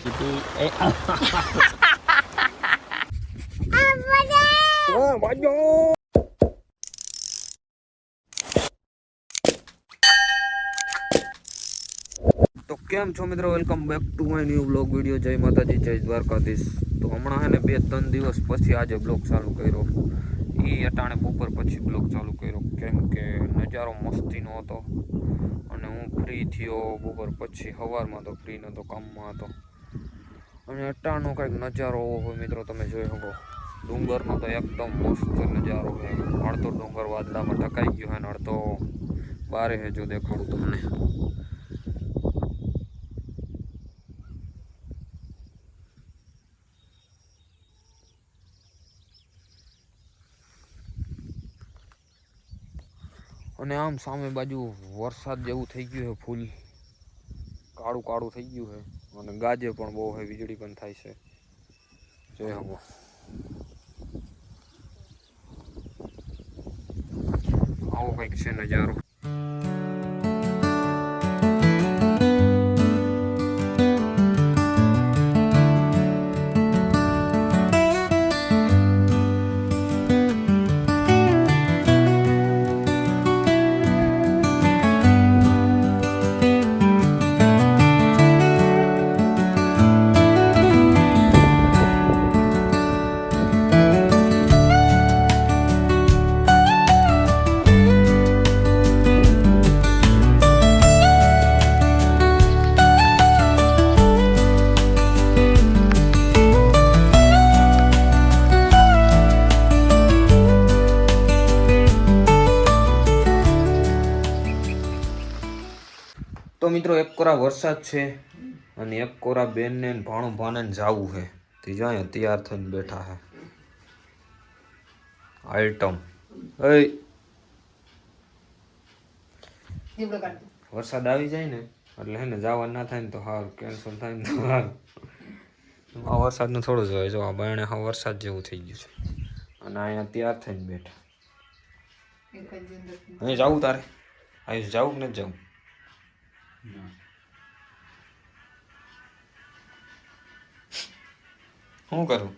Kitty. તો કેમ છો મિત્રો, welcome back to my new blog video. જય માતાજી, જય દ્વારકાધીશ. તો હમણાં હે ને 2-3 દિવસ પછી આજે બ્લોગ ચાલુ કર્યો. એ અટાણે બપોર પછી બ્લોગ ચાલુ કર્યો કેમ કે નજારો મસ્તીનો હતો અને હું ફ્રી થયો બપોર પછી. સવારમાં તો ફ્રી નહોતો, કામમાં હતો. અને અટાણનો કંઈક નજારો હોય મિત્રો, તમે જોઈ શકો. ડુંગરનો તો એકદમ મસ્ત નજારો છે. અડધો ડુંગર વાદળામાં ઢકાઈ ગયો છે અને અડધો બારે છે. જો દેખાડું તમને. અને આમ સામે બાજુ વરસાદ જેવું થઈ ગયું છે, ફૂલ કાળું કાળું થઈ ગયું છે અને ગાજે પણ બહુ છે, વીજળી પણ થાય છે. જોઈ શકો. આવો કંઈક છે નજારો. તો મિત્રો, એક કોરા વરસાદ છે અને એક કોરા બેનને ભાણું ભાને જાવું છે. તે જાય તૈયાર થઈને બેઠા છે. આઈટમ વરસાદ આવી જાય ને એટલે હે ને જવા ના થાય ને તો હાર કેન્સલ થાય ને તો હાર. આ વરસાદનું થોડું જ હોય. જો આ બાયણે હા વરસાદ જેવું થઈ ગયું છે અને અહીંયા તૈયાર થઈને બેઠા. અહીં જવું તારે? અહીં જવું કે નથી જવું? શું કરું?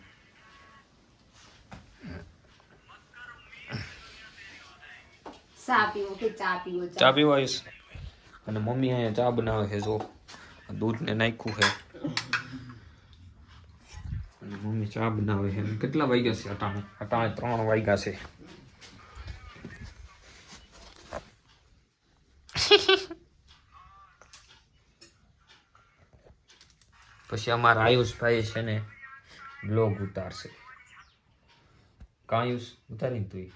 ચા પીવો આવીશ. અને મમ્મી અહીંયા ચા બનાવે છે. જો દૂધને નાખ્યું છે અને મમ્મી ચા બનાવે છે. કેટલા વાગ્યા છે અટાણે? અટાણે 3 વાગ્યા છે. પછી અમારા આયુષભાઈ છે ને બ્લોગ ઉતારશે. કાયુષ ઉતારી તું.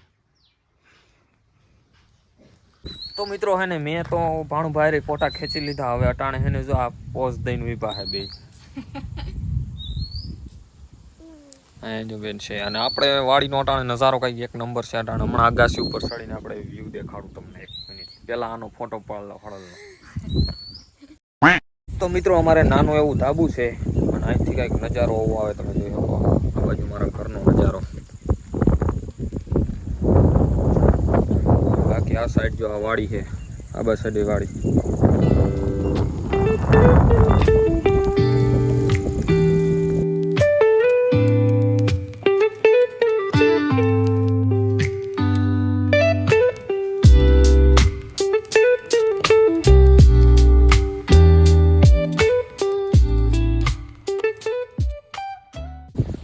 તો મિત્રો હે ને મેં તો ભાણુભાઈ રે ફોટા ખેંચી લીધા. હવે અટાણે હે ને જો આ પોઝ દઈને ઊભા છે બે. જો બેન છે અને આપણે વાડીનો અટાણે નજારો કઈ એક નંબર છે. અટાણે હમણાં આગાસી ઉપર ચડીને આપણે વ્યૂ દેખાડું તમને 1 મિનિટ. પેલા આનો ફોટો પાડ લો હળલો. તો મિત્રો, અમારે નાનું એવું ધાબુ છે અને અહીંથી કંઈક નજારો એવો આવે, તમે જોઈ શકો. આ બાજુ મારા ઘરનો નજારો. બાકી આ સાઈડ જો આ વાડી છે, આ બસ સાઈડ વાડી.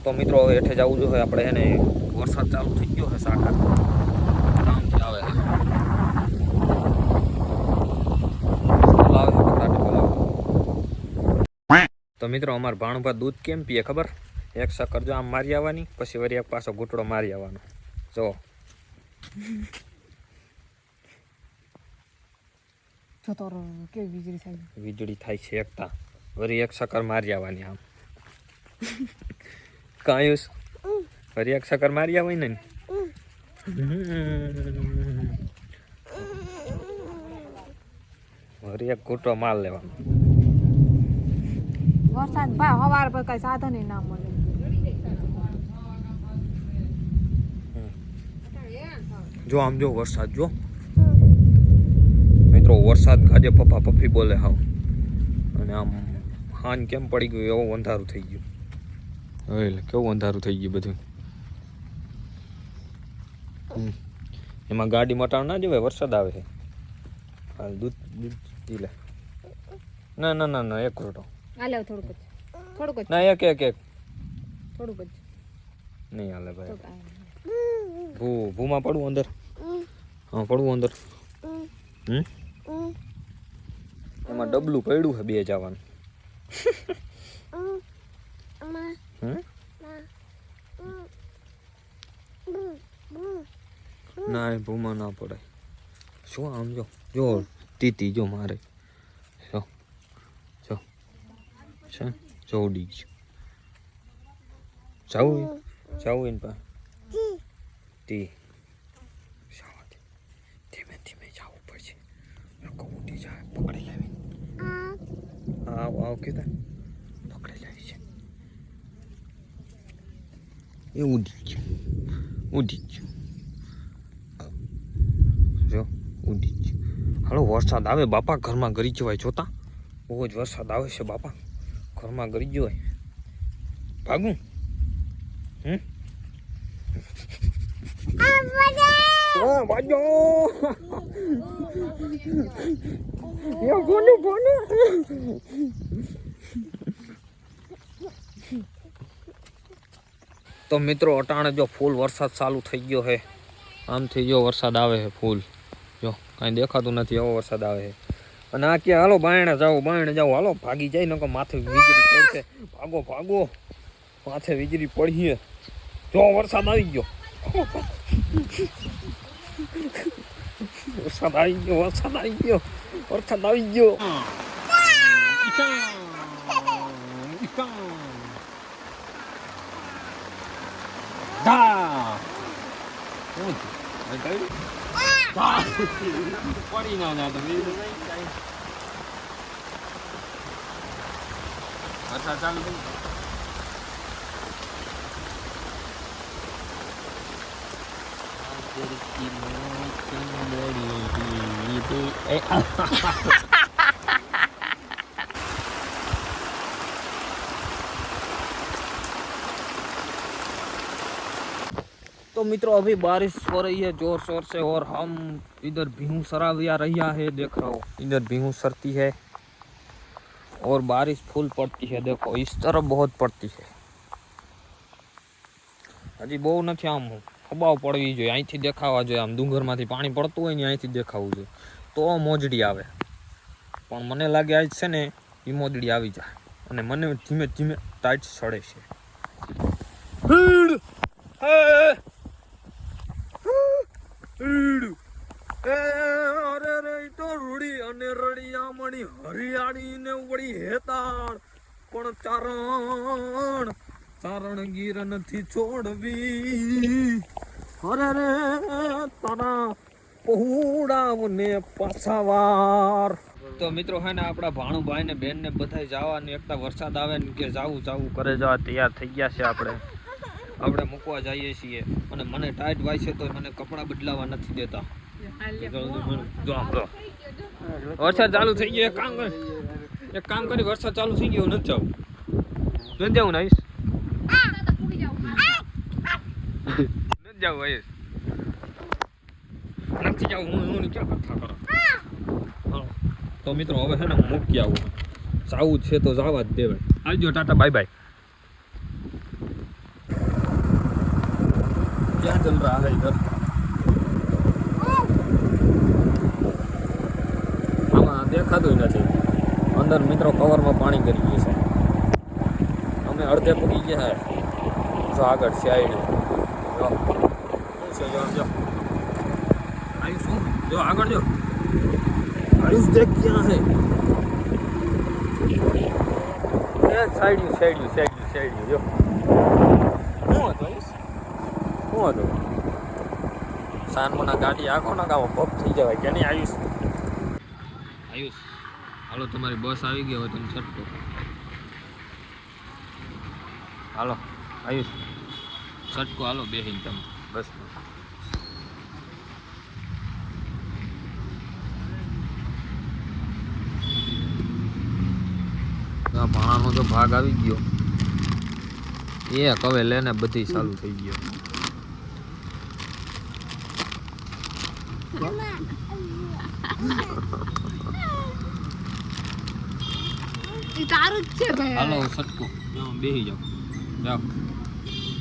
તો મિત્રો, હવે હેઠે જવું જોઈએ આપણે. એને વરસાદ ચાલુ થઈ ગયો છે. સાટા આમથી આવે છે. તો મિત્રો, અમારા ભાણુભા દૂધ કેમ પીએ ખબર? 1 શક્કર જો આમ મારી આવવાની, પછી વળી એક પાછો ઘૂંટડો મારી આવવાનો. જો વીજળી થાય છે એકતા. વળી 1 શક્કર મારી આવવાની આમ. કાયુસ ફરી 1 શક્કર મારી આવે ને. વળી 1 ઘૂંટડો માર લેવાનો. વરસાદ ભાઈ હવાર પર કઈ સાધન ના મળે. જો આમ જો વરસાદ જો મિત્રો, વરસાદ આજે પપ્પા પપ્પી બોલે હાવ. અને આમ હાન કેમ પડી ગયું એવું અંધારું થઈ ગયું. હવે કેવું અંધારું થઈ ગયું બધું. એમાં ગાડી મટાણ ના જવાય, વરસાદ આવે છે. હાલ દૂધ પી લે. ના ના ના ના, એક રોટો હાલે થોડુંક જ ના, એક થોડુંક જ નહીં હાલે ભાઈ. ભૂમાં પડવું અંદર. હા પડવું અંદર. એમાં ડબલું પડ્યું છે 2 જવાનું. ના એ ભૂમાં ના પડાય. શું આમ જો જો તીતી જો મારે જો જો જો ઉડી ગયું. જાવું એને પા તી ધીમે ધીમે જવું પડશે. લોકો ઉડી જાય પકડી લાવી. આવ કીધા પકડી લાવી છે. એ ઉડી ગયું જો ઉડી ગયું. હાલો વરસાદ આવે બાપા, ઘરમાં ગરી જવાય. જોતા બહુ જ વરસાદ આવે છે બાપા, ઘરમાં ગરી જવાય. ભાગું વાજો તો મિત્રો અટાણે જો ફૂલ વરસાદ ચાલુ થઈ ગયો છે. આમથી જો વરસાદ આવે છે ફૂલ, જો કાંઈ દેખાતું નથી એવો વરસાદ આવે છે. અને આ કે હાલો બાયણે જાવ હાલો ભાગી જાય નકો માથે વીજળી પડશે. ભાગો માથે વીજળી પડીએ. જો વરસાદ આવી ગયો. વરસાદ આવી ગયો. પડી ના જાય તો વરસાદ ચાલુ થઈ तो मित्रों अभी बारिश हो रही है जोर शोर से और हम इधर भीहू सराविया रहा है। देख रहे हो इधर भीहू सरती है और बारिश फुल पड़ती है। देखो इस तरफ बहुत पड़ती है। हजी बहु नहीं आम खबाव पड़वी जो अँ देखावा जो आम डूंगर में पानी पड़तु हो अँ देखाव जो तो मोजड़ी आवे। पण मने लागे आज से ने ई मोजड़ी आवी जाए अने मने धीमे धीमे टाइट सड़े छे। अरे तो रूड़ी अने रड़िया मणी हरियाणी ने वड़ी हेताळ पण चारण चारण गिर नथी छोड़वी। अरे रे तारा पहुड़ा ने पाछावार। तो मित्रों है ना अपना भाणु भाई ने बेन ने बधाई जावा ने एकता वरसाद आवे ने के जाऊ जाऊ करे जवा तैयार થઈ ગયા છે। આપણે મૂકવા જઈએ છીએ અને મને ટાઈટ વાય છે તો મને કપડા બદલાવા નથી દેતા। જો આપણો વરસાદ ચાલુ થઈ ગયો, એક કામ કરી વરસાદ ચાલુ થઈ ગયો નથી જાવ નથી જાવ ને આઈશ નથી જાવ આઈશ નથી જાવ હું ક્યાં કથા કરો। तो मित्रों હવે है ना મૂકી આવું જાવું છે તો જવા જ દેવાય। આવજો ટાટા બાય બાય। क्या चल रहा है इधर? आमा देखाતું નથી અંદર મિત્રો કવરમાં પાણી કરી ગયું છે। અમે અડધે પડી ગયા છે। જો આગળ છે આઈડી જો છે જો આયુષ જો આગળ જો आयुष देख क्या है साइड जो सानमोना गाड़ी आखो ना गाओ पप थी जाए क्या नहीं। आयुष हालो तुम्हारी बस आई गई हो तुम छटको हालो आयुष छटको हालो बेहीन तुम बस में। આ ભાણાનો તો ભાગ આવી ગયો એક હવે લેને બધી ચાલુ થઈ ગયો ઈ તારું જ છે ભાઈ. હાલો સટકો જાઓ બેસી જાઓ જાઓ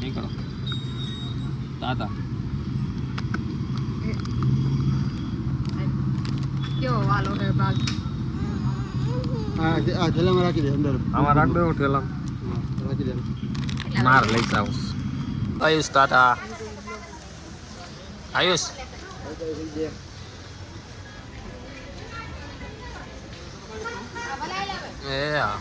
નીકળો તાતા કેવો વાલો હે ભાગ. આ થેલામાં રાખી દે અંદર. આમાં રાખ દો ઠેલા હા, રાખી દે. માર લઈ જાવ આયુષ તાતા આયુષ એ હા